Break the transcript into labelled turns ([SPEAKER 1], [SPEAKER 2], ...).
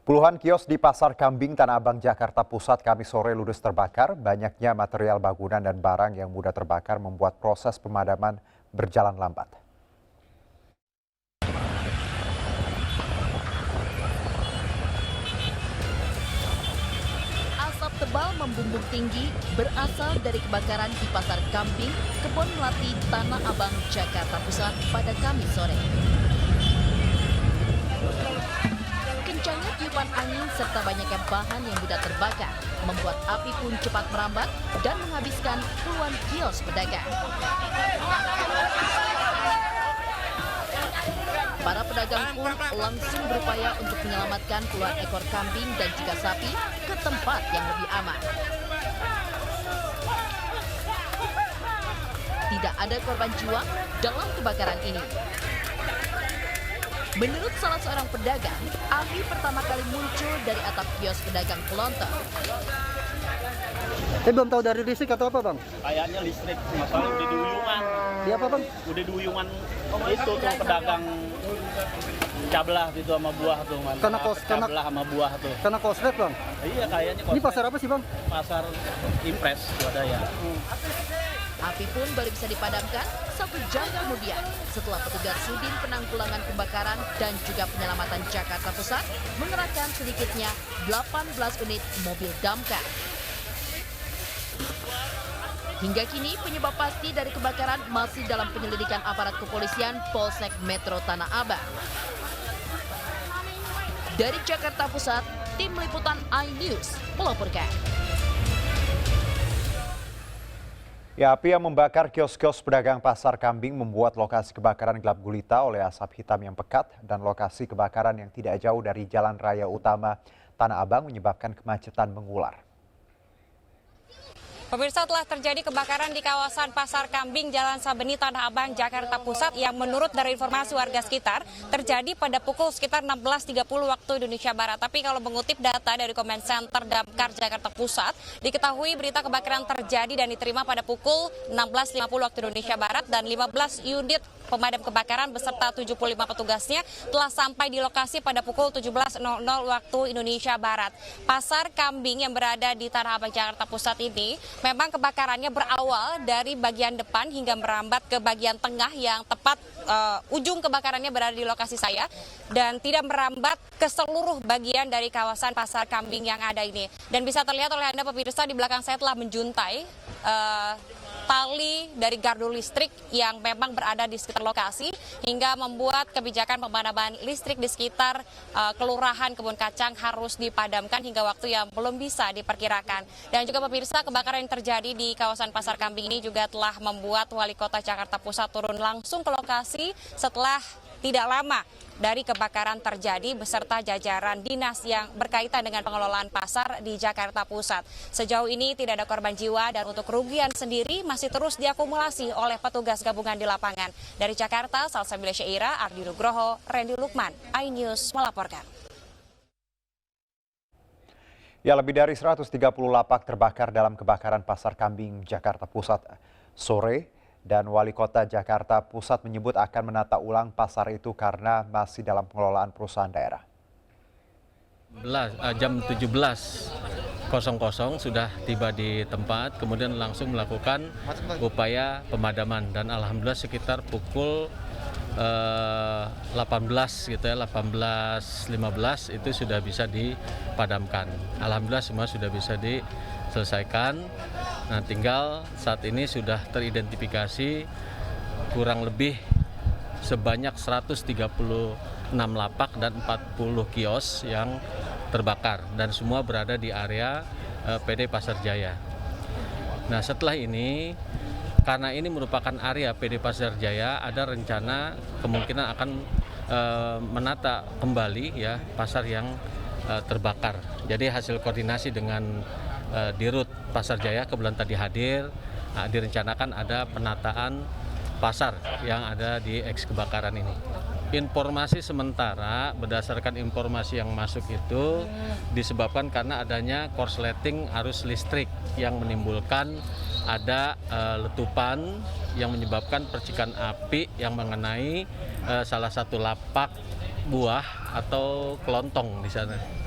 [SPEAKER 1] Puluhan kios di Pasar Kambing Tanah Abang, Jakarta Pusat Kamis sore ludes terbakar. Banyaknya material bangunan dan barang yang mudah terbakar membuat proses pemadaman berjalan lambat.
[SPEAKER 2] Asap tebal membumbung tinggi berasal dari kebakaran di Pasar Kambing, Kebon Melati, Tanah Abang, Jakarta Pusat pada Kamis sore. Kencangnya tiupan angin serta banyaknya bahan yang mudah terbakar membuat api pun cepat merambat dan menghabiskan puluhan kios pedagang. Para pedagang pun langsung berupaya untuk menyelamatkan puluhan ekor kambing dan juga sapi ke tempat yang lebih aman. Tidak ada korban jiwa dalam kebakaran ini. Menurut salah seorang pedagang, api pertama kali muncul dari atap kios pedagang kelontong.
[SPEAKER 3] Tapi belum tahu dari listrik atau apa, Bang?
[SPEAKER 4] Kayaknya listrik, masalah udah di uyungan.
[SPEAKER 3] Di apa, Bang?
[SPEAKER 4] Udah di uyungan itu tuh pedagang cablah gitu sama buah tuh. Cablah sama buah tuh.
[SPEAKER 3] Karena koslet, Bang?
[SPEAKER 4] Iya kayaknya.
[SPEAKER 3] Ini pasar apa sih, Bang?
[SPEAKER 4] Pasar Impres, Swadaya.
[SPEAKER 2] Api pun baru bisa dipadamkan 1 jam kemudian setelah petugas Sudin Penanggulangan Kebakaran dan juga Penyelamatan Jakarta Pusat mengerahkan sedikitnya 18 unit mobil damkar. Hingga kini penyebab pasti dari kebakaran masih dalam penyelidikan aparat kepolisian Polsek Metro Tanah Abang. Dari Jakarta Pusat, tim liputan iNews melaporkan.
[SPEAKER 1] Ya, api yang membakar kios-kios pedagang Pasar Kambing membuat lokasi kebakaran gelap gulita oleh asap hitam yang pekat dan lokasi kebakaran yang tidak jauh dari jalan raya utama Tanah Abang menyebabkan kemacetan mengular.
[SPEAKER 5] Pemirsa, telah terjadi kebakaran di kawasan Pasar Kambing, Jalan Sabeni, Tanah Abang, Jakarta Pusat yang menurut dari informasi warga sekitar terjadi pada pukul sekitar 16.30 waktu Indonesia Barat. Tapi kalau mengutip data dari Comment Center Damkar Jakarta Pusat, diketahui berita kebakaran terjadi dan diterima pada pukul 16.50 waktu Indonesia Barat dan 15 unit pemadam kebakaran beserta 75 petugasnya telah sampai di lokasi pada pukul 17.00 waktu Indonesia Barat. Pasar Kambing yang berada di Tanah Abang, Jakarta Pusat ini memang kebakarannya berawal dari bagian depan hingga merambat ke bagian tengah yang tepat ujung kebakarannya berada di lokasi saya dan tidak merambat ke seluruh bagian dari kawasan Pasar Kambing yang ada ini. Dan bisa terlihat oleh Anda pemirsa di belakang saya telah menjuntai tali dari gardu listrik yang memang berada di sekitar lokasi hingga membuat kebijakan pemadaman listrik di sekitar Kelurahan Kebun Kacang harus dipadamkan hingga waktu yang belum bisa diperkirakan. Dan juga pemirsa, kebakaran yang terjadi di kawasan Pasar Kambing ini juga telah membuat Wali Kota Jakarta Pusat turun langsung ke lokasi setelah tidak lama dari kebakaran terjadi beserta jajaran dinas yang berkaitan dengan pengelolaan pasar di Jakarta Pusat. Sejauh ini tidak ada korban jiwa dan untuk kerugian sendiri masih terus diakumulasi oleh petugas gabungan di lapangan. Dari Jakarta, Salsabila Syaira, Ardi Nugroho, Randy Lukman, iNews melaporkan.
[SPEAKER 1] Ya, lebih dari 130 lapak terbakar dalam kebakaran Pasar Kambing, Jakarta Pusat sore. Dan Wali Kota Jakarta Pusat menyebut akan menata ulang pasar itu karena masih dalam pengelolaan perusahaan daerah.
[SPEAKER 6] Jam 17.00 sudah tiba di tempat, kemudian langsung melakukan upaya pemadaman dan alhamdulillah sekitar pukul 18.15 itu sudah bisa dipadamkan. Alhamdulillah semua sudah bisa diselesaikan. Nah, tinggal saat ini sudah teridentifikasi kurang lebih sebanyak 136 lapak dan 40 kios yang terbakar dan semua berada di area PD Pasar Jaya. Nah, setelah ini karena ini merupakan area PD Pasar Jaya, ada rencana kemungkinan akan menata kembali ya pasar yang terbakar. Jadi hasil koordinasi dengan Dirut Pasar Jaya kebetulan tadi hadir, direncanakan ada penataan pasar yang ada di eks kebakaran ini. Informasi sementara berdasarkan informasi yang masuk itu disebabkan karena adanya korsleting arus listrik yang menimbulkan ada letupan yang menyebabkan percikan api yang mengenai salah satu lapak buah atau kelontong di sana.